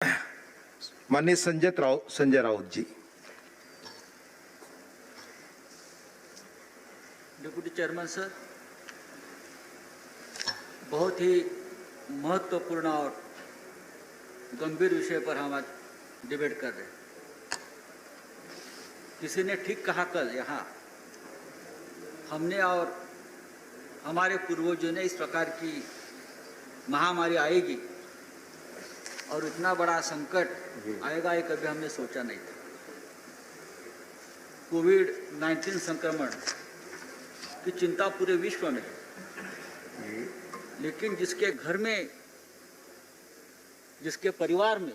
माननीय संजय राउत जी। Deputy chairman sir, बहुत ही महत्वपूर्ण और गंभीर विषय पर हम आज डिबेट कर रहे हैं। किसी ने ठीक कहा कल यहाँ, हमने और हमारे पूर्वजों ने इस प्रकार की महामारी आएगी और इतना बड़ा संकट आएगा ये कभी हमने सोचा नहीं था। कोविड-19 संक्रमण की चिंता पूरे विश्व में है, लेकिन जिसके घर में, जिसके परिवार में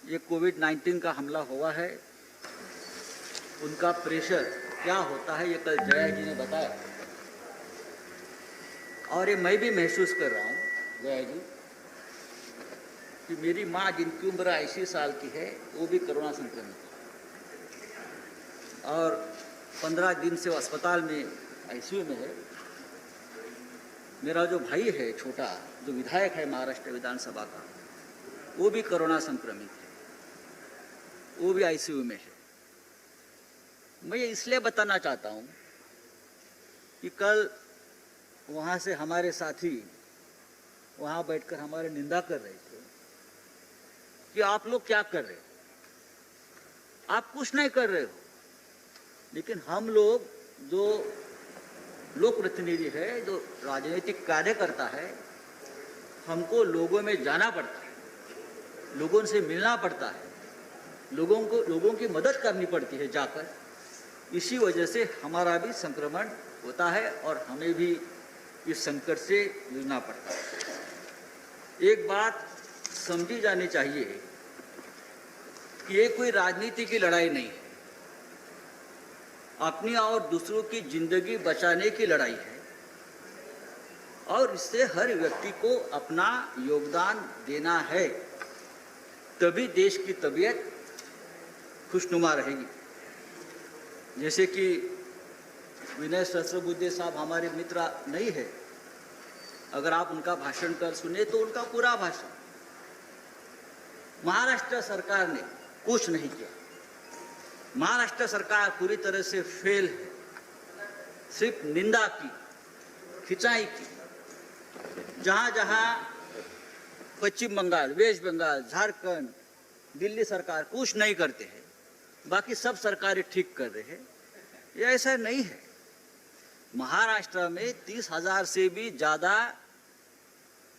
ये कोविड-19 का हमला हुआ है, उनका प्रेशर क्या होता है ये कल जया जी ने बताया। और ये मैं भी महसूस कर रहा हूँ जया जी कि मेरी माँ जिनकी उम्र 80 साल की है वो भी कोरोना संक्रमित है और 15 दिन से वो अस्पताल में आईसीयू में है। मेरा जो भाई है छोटा, जो विधायक है महाराष्ट्र विधानसभा का, वो भी कोरोना संक्रमित है, वो भी आईसीयू में है। मैं ये इसलिए बताना चाहता हूँ कि कल वहाँ से हमारे साथी वहाँ बैठकर हमारे निंदा कर रहे थे कि आप लोग क्या कर रहे हो, आप कुछ नहीं कर रहे हो। लेकिन हम लोग जो लोक प्रतिनिधि है, जो राजनीतिक कार्य करता है, हमको लोगों में जाना पड़ता है, लोगों से मिलना पड़ता है, लोगों की मदद करनी पड़ती है जाकर। इसी वजह से हमारा भी संक्रमण होता है और हमें भी इस संकट से जूझना पड़ता है। एक बात समझी जानी चाहिए कि ये कोई राजनीति की लड़ाई नहीं है, अपनी और दूसरों की जिंदगी बचाने की लड़ाई है और इससे हर व्यक्ति को अपना योगदान देना है, तभी देश की तबीयत खुशनुमा रहेगी। जैसे कि विनय सहस्त्रबुद्धे साहब हमारे मित्र नहीं है, अगर आप उनका भाषण कर सुने तो उनका पूरा भाषण महाराष्ट्र सरकार ने कुछ नहीं किया। महाराष्ट्र सरकार पूरी तरह से फेल है, सिर्फ निंदा की, खिंचाई की। जहां जहां पश्चिम बंगाल, वेस्ट बंगाल, झारखंड, दिल्ली सरकार कुछ नहीं करते हैं, बाकी सब सरकारें ठीक कर रहे हैं, ये ऐसा नहीं है। महाराष्ट्र में 30,000 से भी ज़्यादा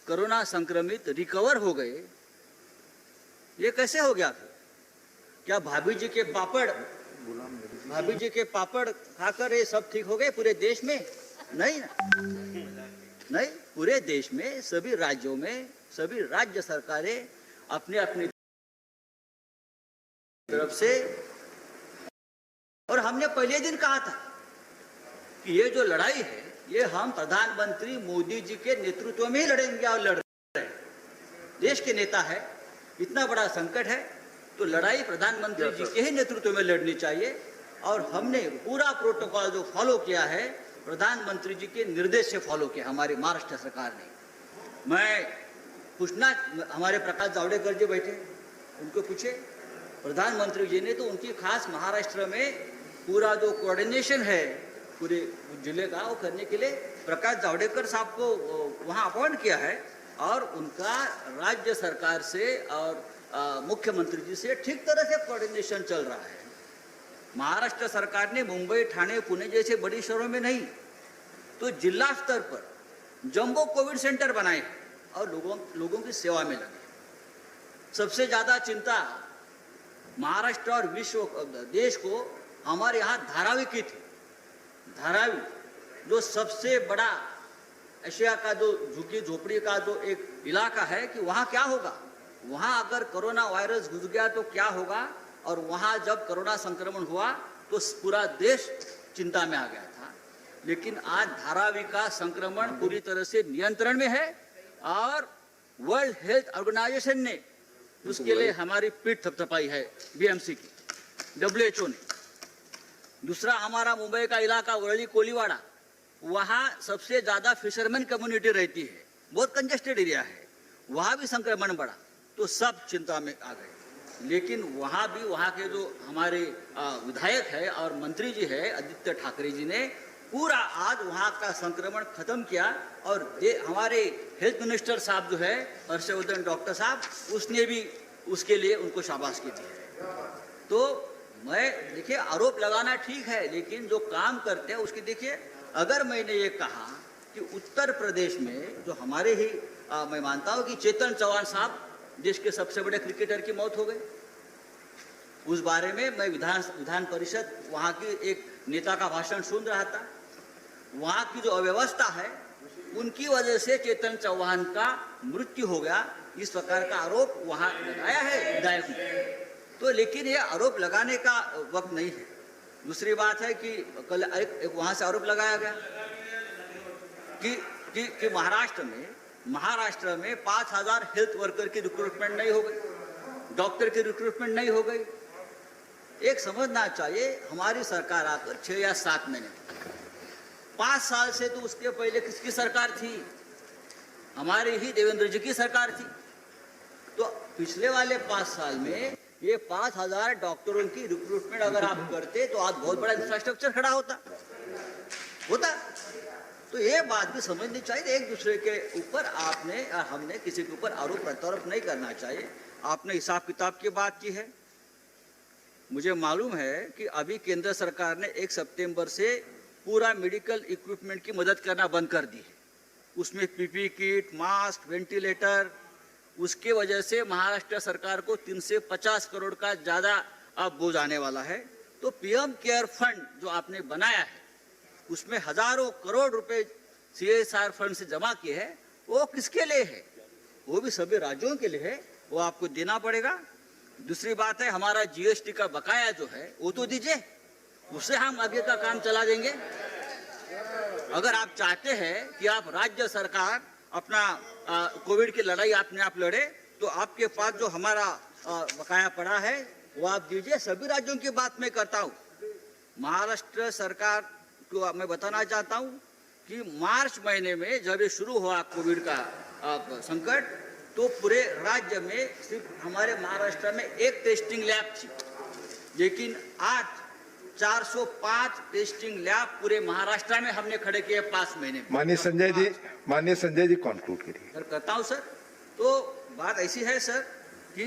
कोरोना संक्रमित रिकवर हो गए। ये कैसे हो गया? क्या भाभी जी के पापड़ खाकर ये सब ठीक हो गए पूरे देश में? नहीं ना, नहीं। पूरे देश में सभी राज्यों में सभी राज्य सरकारें अपने अपने तरफ से, और हमने पहले दिन कहा था कि ये जो लड़ाई है ये हम प्रधानमंत्री मोदी जी के नेतृत्व में ही लड़ेंगे और लड़ रहे हैं। देश के नेता है, इतना बड़ा संकट है तो लड़ाई प्रधानमंत्री जी के ही नेतृत्व में लड़नी चाहिए। और हमने पूरा प्रोटोकॉल जो फॉलो किया है प्रधानमंत्री जी के निर्देश से फॉलो किया हमारी महाराष्ट्र सरकार ने। मैं पूछना, हमारे प्रकाश जावड़ेकर जी बैठे, उनको पूछे, प्रधानमंत्री जी ने तो उनकी खास महाराष्ट्र में पूरा जो कोऑर्डिनेशन है पूरे जिले का वो करने के लिए प्रकाश जावड़ेकर साहब को वहाँ अपॉइंट किया है और उनका राज्य सरकार से और मुख्यमंत्री जी से ठीक तरह से कोऑर्डिनेशन चल रहा है। महाराष्ट्र सरकार ने मुंबई, ठाणे, पुणे जैसे बड़ी शहरों में नहीं तो जिला स्तर पर जंबो कोविड सेंटर बनाए और लोगों की सेवा में लगे। सबसे ज़्यादा चिंता महाराष्ट्र और विश्व देश को हमारे यहाँ धारावी की थी। धारावी जो सबसे बड़ा एशिया का जो झुग्गी झोपड़ी का जो एक इलाका है कि वहाँ क्या होगा, वहाँ अगर कोरोना वायरस घुस गया तो क्या होगा। और वहाँ जब कोरोना संक्रमण हुआ तो पूरा देश चिंता में आ गया था। लेकिन आज धारावी का संक्रमण पूरी तरह से नियंत्रण में है और वर्ल्ड हेल्थ ऑर्गेनाइजेशन ने उसके लिए हमारी पीठ थपथपाई है, बीएमसी की, WHO ने। दूसरा हमारा मुंबई का इलाका वरळी कोलीवाड़ा, वहाँ सबसे ज़्यादा फिशरमैन कम्युनिटी रहती है, बहुत कंजेस्टेड एरिया है। वहाँ भी संक्रमण बढ़ा तो सब चिंता में आ गए। लेकिन वहाँ भी वहाँ के जो हमारे विधायक है और मंत्री जी है आदित्य ठाकरे जी ने पूरा आज वहाँ का संक्रमण खत्म किया और हमारे हेल्थ मिनिस्टर साहब जो है हर्षवर्धन डॉक्टर साहब उसने भी उसके लिए उनको शाबाशी दी है। तो मैं देखिए आरोप लगाना ठीक है लेकिन जो काम करते हैं उसकी देखिए, अगर मैंने ये कहा कि उत्तर प्रदेश में जो हमारे ही मैं मानता हूँ कि चेतन चौहान साहब देश के सबसे बड़े क्रिकेटर की मौत हो गई, उस बारे में मैं विधान परिषद वहाँ की एक नेता का भाषण सुन रहा था। वहाँ की जो अव्यवस्था है उनकी वजह से चेतन चौहान का मृत्यु हो गया, इस प्रकार का आरोप वहाँ लगाया है विधायक ने। तो लेकिन ये आरोप लगाने का वक्त नहीं है। दूसरी बात है कि कल एक वहाँ से आरोप लगाया गया कि महाराष्ट्र में 5000 हेल्थ वर्कर की रिक्रूटमेंट नहीं हो गई, डॉक्टर की रिक्रूटमेंट नहीं हो गई। एक समझना चाहिए हमारी सरकार आकर 6 या 7 महीने, 5 साल से तो उसके पहले किसकी सरकार थी? हमारी ही देवेंद्र जी की सरकार थी। तो पिछले वाले 5 साल में ये 5000 डॉक्टरों की रिक्रूटमेंट अगर आप करते तो आज बहुत बड़ा इंफ्रास्ट्रक्चर खड़ा होता। तो ये बात भी समझनी चाहिए, एक दूसरे के ऊपर आपने और हमने किसी के ऊपर आरोप प्रत्यारोप नहीं करना चाहिए। आपने हिसाब किताब की बात की है, मुझे मालूम है कि अभी केंद्र सरकार ने 1 सितंबर से पूरा मेडिकल इक्विपमेंट की मदद करना बंद कर दी है। उसमें पीपी किट, मास्क, वेंटिलेटर, उसके वजह से महाराष्ट्र सरकार को 350 करोड़ का ज़्यादा अब बोझ आने वाला है। तो पीएम केयर फंड जो आपने बनाया है उसमें हजारों करोड़ रुपए CSR फंड से जमा किए हैं, वो किसके लिए है? वो भी सभी राज्यों के लिए है, वो आपको देना पड़ेगा। दूसरी बात है हमारा GST का बकाया जो है वो तो दीजिए, उससे हम आगे का काम चला देंगे। अगर आप चाहते हैं कि आप राज्य सरकार अपना कोविड की लड़ाई अपने आप लड़े तो आपके पास जो हमारा बकाया पड़ा है वो आप दीजिए। सभी राज्यों की बात मैं करता हूँ। महाराष्ट्र सरकार को मैं बताना चाहता हूँ कि मार्च महीने में जब ये शुरू हुआ कोविड का संकट तो पूरे राज्य में सिर्फ हमारे महाराष्ट्र में 1 टेस्टिंग लैब थी, लेकिन आज 405 टेस्टिंग लैब पूरे महाराष्ट्र में हमने खड़े किए 5 महीने में। माननीय संजय जी कंक्लूड करिए। सर करता हूँ सर। तो बात ऐसी है सर कि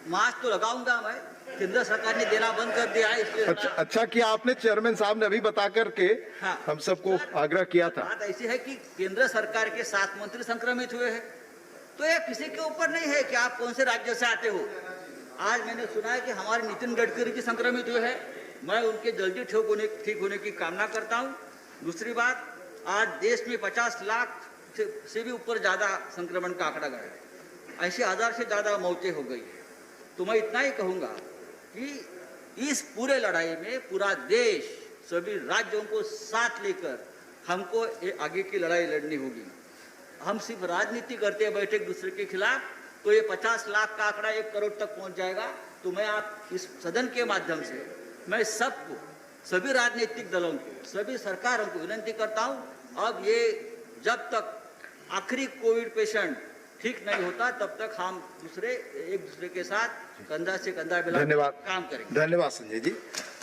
मास्क तो लगाऊंगा मैं, केंद्र सरकार ने देना बंद कर दिया है इसलिए। अच्छा किया आपने, चेयरमैन साहब ने अभी बता करके हम सबको आग्रह किया था। बात ऐसी है कि केंद्र सरकार के 7 मंत्री संक्रमित हुए हैं, तो ये किसी के ऊपर नहीं है कि आप कौन से राज्य से आते हो। आज मैंने सुना है कि हमारे नितिन गडकरी जी संक्रमित हुए हैं, मैं उनके जल्दी ठीक होने की कामना करता हूँ। दूसरी बात, आज देश में 50 लाख से भी ऊपर ज़्यादा संक्रमण का आंकड़ा गया है, ऐसे 1000 से ज़्यादा मौतें हो गई है। तो मैं इतना ही कहूँगा कि इस पूरे लड़ाई में पूरा देश सभी राज्यों को साथ लेकर हमको आगे की लड़ाई लड़नी होगी। हम सिर्फ राजनीति करते बैठे एक दूसरे के खिलाफ तो ये 50 लाख का आंकड़ा 1 करोड़ तक पहुंच जाएगा। तो मैं आप इस सदन के माध्यम से मैं सबको, सभी राजनीतिक दलों को, सभी सरकारों को विनती करता हूं, अब ये जब तक आखिरी कोविड पेशेंट ठीक नहीं होता तब तक हम एक दूसरे के साथ कंधा से कंधा मिलाकर काम करेंगे। धन्यवाद संजय जी।